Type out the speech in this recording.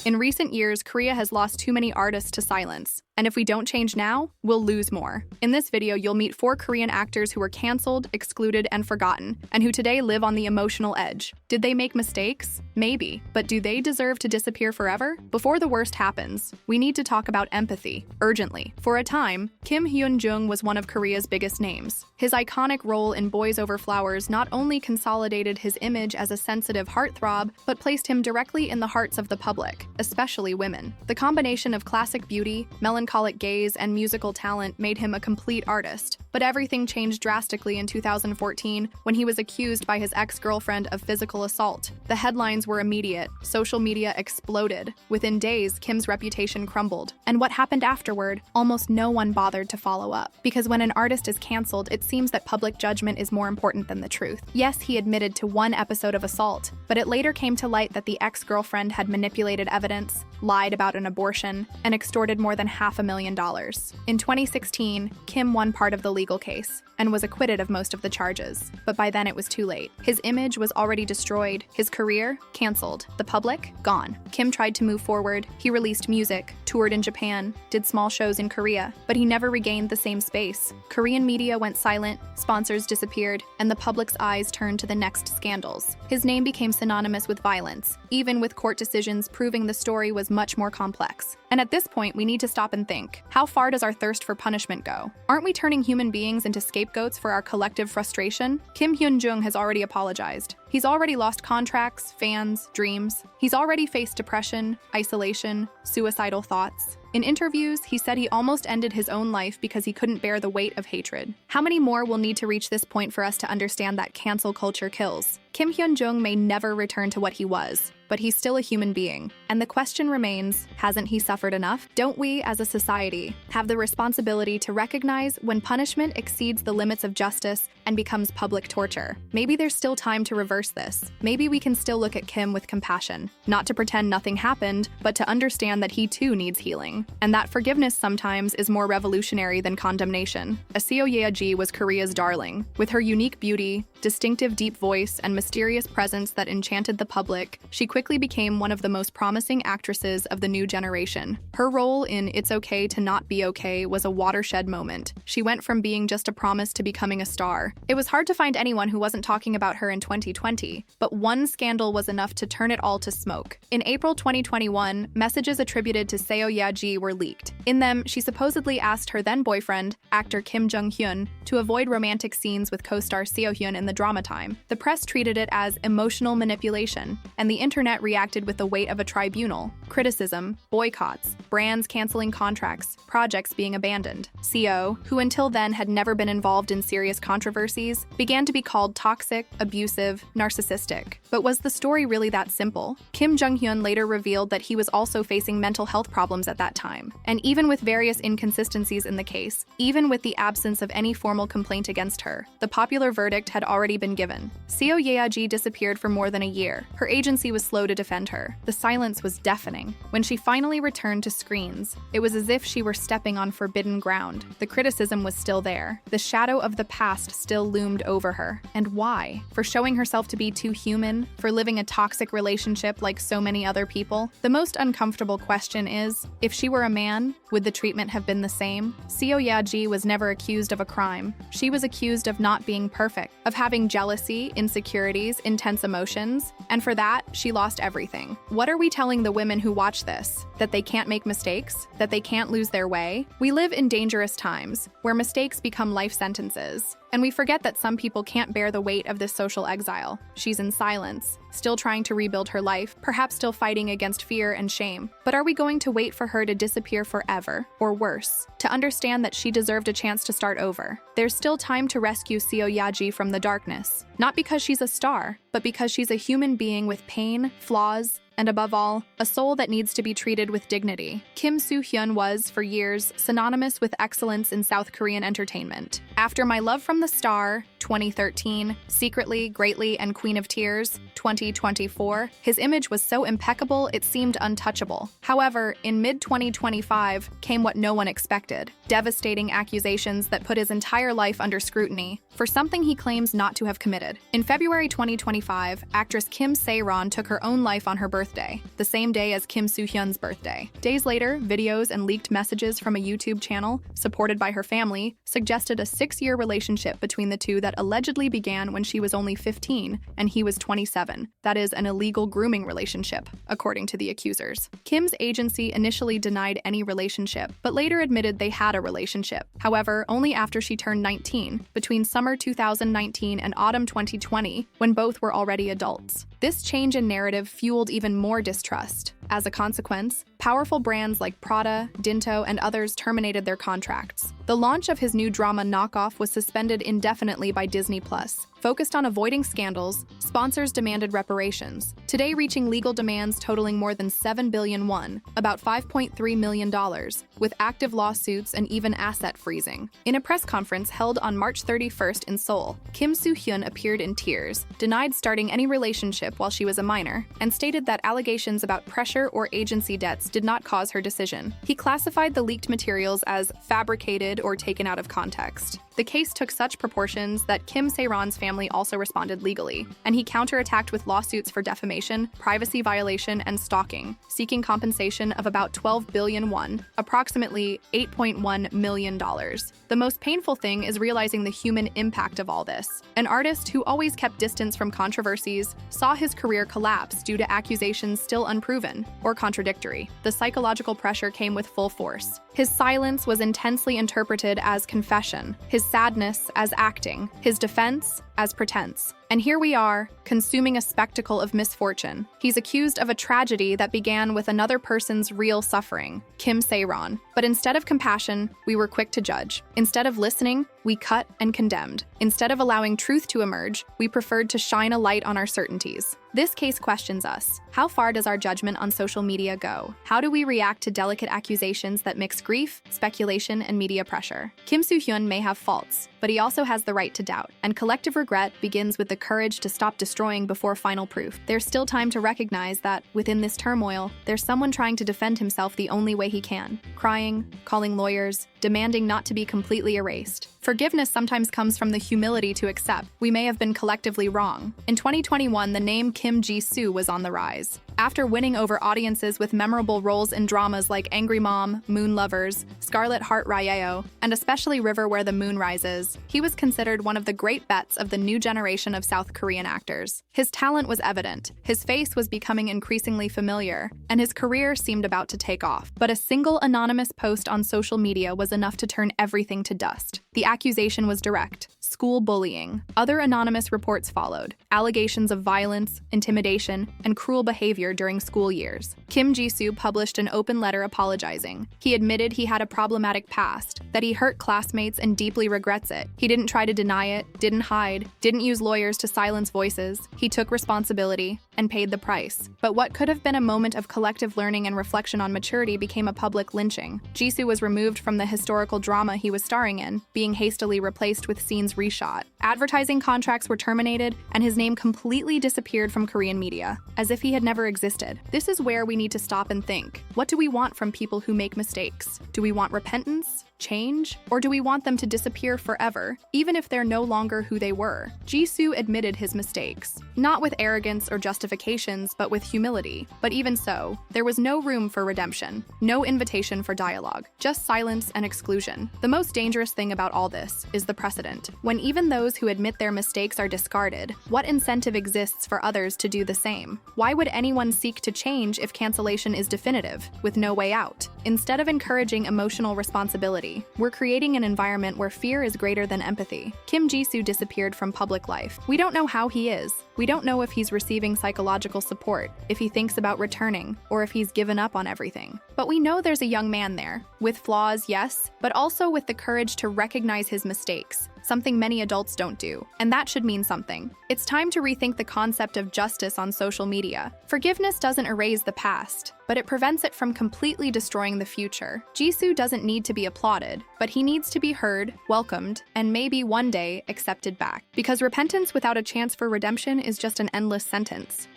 In recent years, Korea has lost too many artists to silence. And if we don't change now, we'll lose more. In this video, you'll meet 4 Korean actors who were canceled, excluded, and forgotten, and who today live on the emotional edge. Did they make mistakes? Maybe. But do they deserve to disappear forever? Before the worst happens, we need to talk about empathy, urgently. For a time, Hyun Jung was one of Korea's biggest names. His iconic role in Boys Over Flowers not only consolidated his image as a sensitive heartthrob, but placed him directly in the hearts of the public, especially women. The combination of classic beauty, melancholic gaze, and musical talent made him a complete artist. But everything changed drastically in 2014 when he was accused by his ex-girlfriend of physical assault. The headlines were immediate. Social media exploded. Within days, Kim's reputation crumbled. And what happened afterward, almost no one bothered to follow up. Because when an artist is canceled, it seems that public judgment is more important than the truth. Yes, he admitted to one episode of assault, but it later came to light that the ex-girlfriend had manipulated evidence, lied about an abortion, and extorted more than $500,000. In 2016, Kim won part of the legal case and was acquitted of most of the charges, but by then it was too late. His image was already destroyed, his career canceled, the public gone. Kim tried to move forward. He released music, toured in Japan, did small shows in Korea, but he never regained the same space. Korean media went silent, sponsors disappeared, and the public's eyes turned to the next scandals. His name became synonymous with violence, even with court decisions proving the story was much more complex. And at this point, we need to stop and think, how far does our thirst for punishment go? Aren't we turning human beings into scapegoats for our collective frustration? Hyun Jung has already apologized. He's already lost contracts, fans, dreams. He's already faced depression, isolation, suicidal thoughts. In interviews, he said he almost ended his own life because he couldn't bear the weight of hatred. How many more will need to reach this point for us to understand that cancel culture kills? Hyun Jung may never return to what he was, but he's still a human being. And the question remains, hasn't he suffered enough? Don't we, as a society, have the responsibility to recognize when punishment exceeds the limits of justice and becomes public torture? Maybe there's still time to reverse this. Maybe we can still look at Kim with compassion, not to pretend nothing happened, but to understand that he too needs healing. And that forgiveness sometimes is more revolutionary than condemnation. Seo Ji was Korea's darling. With her unique beauty, distinctive deep voice, and mysterious presence that enchanted the public, she quickly became one of the most promising actresses of the new generation. Her role in It's Okay to Not Be Okay was a watershed moment. She went from being just a promise to becoming a star. It was hard to find anyone who wasn't talking about her in 2020, but one scandal was enough to turn it all to smoke. In April 2021, messages attributed to Seo Ji were leaked. In them, she supposedly asked her then-boyfriend, actor Kim Jung-hyun, to avoid romantic scenes with co-star Seo Hyun in the drama time. The press treated it as emotional manipulation, and the internet reacted with the weight of a tribunal. Criticism, boycotts, brands canceling contracts, projects being abandoned. Seo, who until then had never been involved in serious controversies, began to be called toxic, abusive, narcissistic. But was the story really that simple? Kim Jung-hyun later revealed that he was also facing mental health problems at that time. And even with various inconsistencies in the case, even with the absence of any formal complaint against her, the popular verdict had already been given. Seo Ji disappeared for more than a year. Her agency was slow to defend her. The silence was deafening. When she finally returned to screens, it was as if she were stepping on forbidden ground. The criticism was still there. The shadow of the past still loomed over her. And why? For showing herself to be too human? For living a toxic relationship like so many other people? The most uncomfortable question is, if she were a man, would the treatment have been the same? Seo Ji was never accused of a crime. She was accused of not being perfect, of having jealousy, insecurities, intense emotions, and for that, she lost everything. What are we telling the women who watch this? That they can't make mistakes? That they can't lose their way? We live in dangerous times, where mistakes become life sentences. And we forget that some people can't bear the weight of this social exile. She's in silence, still trying to rebuild her life, perhaps still fighting against fear and shame. But are we going to wait for her to disappear forever, or worse, to understand that she deserved a chance to start over? There's still time to rescue Seo Ji from the darkness, not because she's a star, but because she's a human being with pain, flaws, and above all, a soul that needs to be treated with dignity. Kim Su Hyun was, for years, synonymous with excellence in South Korean entertainment. After My Love from the Star, 2013, Secretly, Greatly, and Queen of Tears, 2024, his image was so impeccable it seemed untouchable. However, in mid-2025 came what no one expected: devastating accusations that put his entire life under scrutiny for something he claims not to have committed. In February 2025, actress Kim Se-ron took her own life on her birthday, the same day as Kim Su Hyun's birthday. Days later, videos and leaked messages from a YouTube channel, supported by her family, suggested a 6-year relationship between the two that allegedly began when she was only 15 and he was 27. That is, an illegal grooming relationship, according to the accusers. Kim's agency initially denied any relationship, but later admitted they had a relationship. However, only after she turned 19, between summer 2019 and autumn 2020, when both were already adults. This change in narrative fueled even more distrust. As a consequence, powerful brands like Prada, Dinto, and others terminated their contracts. The launch of his new drama Knockoff was suspended indefinitely by Disney+. Focused on avoiding scandals, sponsors demanded reparations, today reaching legal demands totaling more than 7 billion won, about $5.3 million, with active lawsuits and even asset freezing. In a press conference held on March 31st in Seoul, Kim Su Hyun appeared in tears, denied starting any relationship while she was a minor, and stated that allegations about pressure or agency debts did not cause her decision. He classified the leaked materials as fabricated or taken out of context. The case took such proportions that Kim Se-ron's family also responded legally, and he counterattacked with lawsuits for defamation, privacy violation, and stalking, seeking compensation of about 12 billion won, approximately $8.1 million. The most painful thing is realizing the human impact of all this. An artist who always kept distance from controversies saw his career collapse due to accusations still unproven or contradictory. The psychological pressure came with full force. His silence was intensely interpreted as confession, his sadness as acting, his defense as pretense. And here we are, consuming a spectacle of misfortune. He's accused of a tragedy that began with another person's real suffering, Kim Se-ron. But instead of compassion, we were quick to judge. Instead of listening, we cut and condemned. Instead of allowing truth to emerge, we preferred to shine a light on our certainties. This case questions us. How far does our judgment on social media go? How do we react to delicate accusations that mix grief, speculation, and media pressure? Kim Su Hyun may have faults, but he also has the right to doubt, and collective regret begins with the courage to stop destroying before final proof. There's still time to recognize that, within this turmoil, there's someone trying to defend himself the only way he can, crying, calling lawyers, demanding not to be completely erased. Forgiveness sometimes comes from the humility to accept we may have been collectively wrong. In 2021, the name Kim Ji-soo was on the rise. After winning over audiences with memorable roles in dramas like Angry Mom, Moon Lovers, Scarlet Heart Ryeo, and especially River Where the Moon Rises, he was considered one of the great bets of the new generation of South Korean actors. His talent was evident, his face was becoming increasingly familiar, and his career seemed about to take off. But a single anonymous post on social media was enough to turn everything to dust. The accusation was direct: school bullying. Other anonymous reports followed, allegations of violence, intimidation, and cruel behavior during school years. Kim Ji-soo published an open letter apologizing. He admitted he had a problematic past, that he hurt classmates and deeply regrets it. He didn't try to deny it, didn't hide, didn't use lawyers to silence voices. He took responsibility and paid the price. But what could have been a moment of collective learning and reflection on maturity became a public lynching. Ji-soo was removed from the historical drama he was starring in, being hastily replaced with scenes reshot. Advertising contracts were terminated, and his name completely disappeared from Korean media, as if he had never existed. This is where we need to stop and think. What do we want from people who make mistakes? Do we want repentance? Change? Or do we want them to disappear forever, even if they're no longer who they were? Ji-soo admitted his mistakes, not with arrogance or justifications, but with humility. But even so, there was no room for redemption, no invitation for dialogue, just silence and exclusion. The most dangerous thing about all this is the precedent. When even those who admit their mistakes are discarded, what incentive exists for others to do the same? Why would anyone seek to change if cancellation is definitive, with no way out? Instead of encouraging emotional responsibility, we're creating an environment where fear is greater than empathy. Kim Ji-soo disappeared from public life. We don't know how he is. We don't know if he's receiving psychological support, if he thinks about returning, or if he's given up on everything. But we know there's a young man there, with flaws, yes, but also with the courage to recognize his mistakes, something many adults don't do, and that should mean something. It's time to rethink the concept of justice on social media. Forgiveness doesn't erase the past, but it prevents it from completely destroying the future. Jisoo doesn't need to be applauded, but he needs to be heard, welcomed, and maybe one day accepted back. Because repentance without a chance for redemption is just an endless sentence.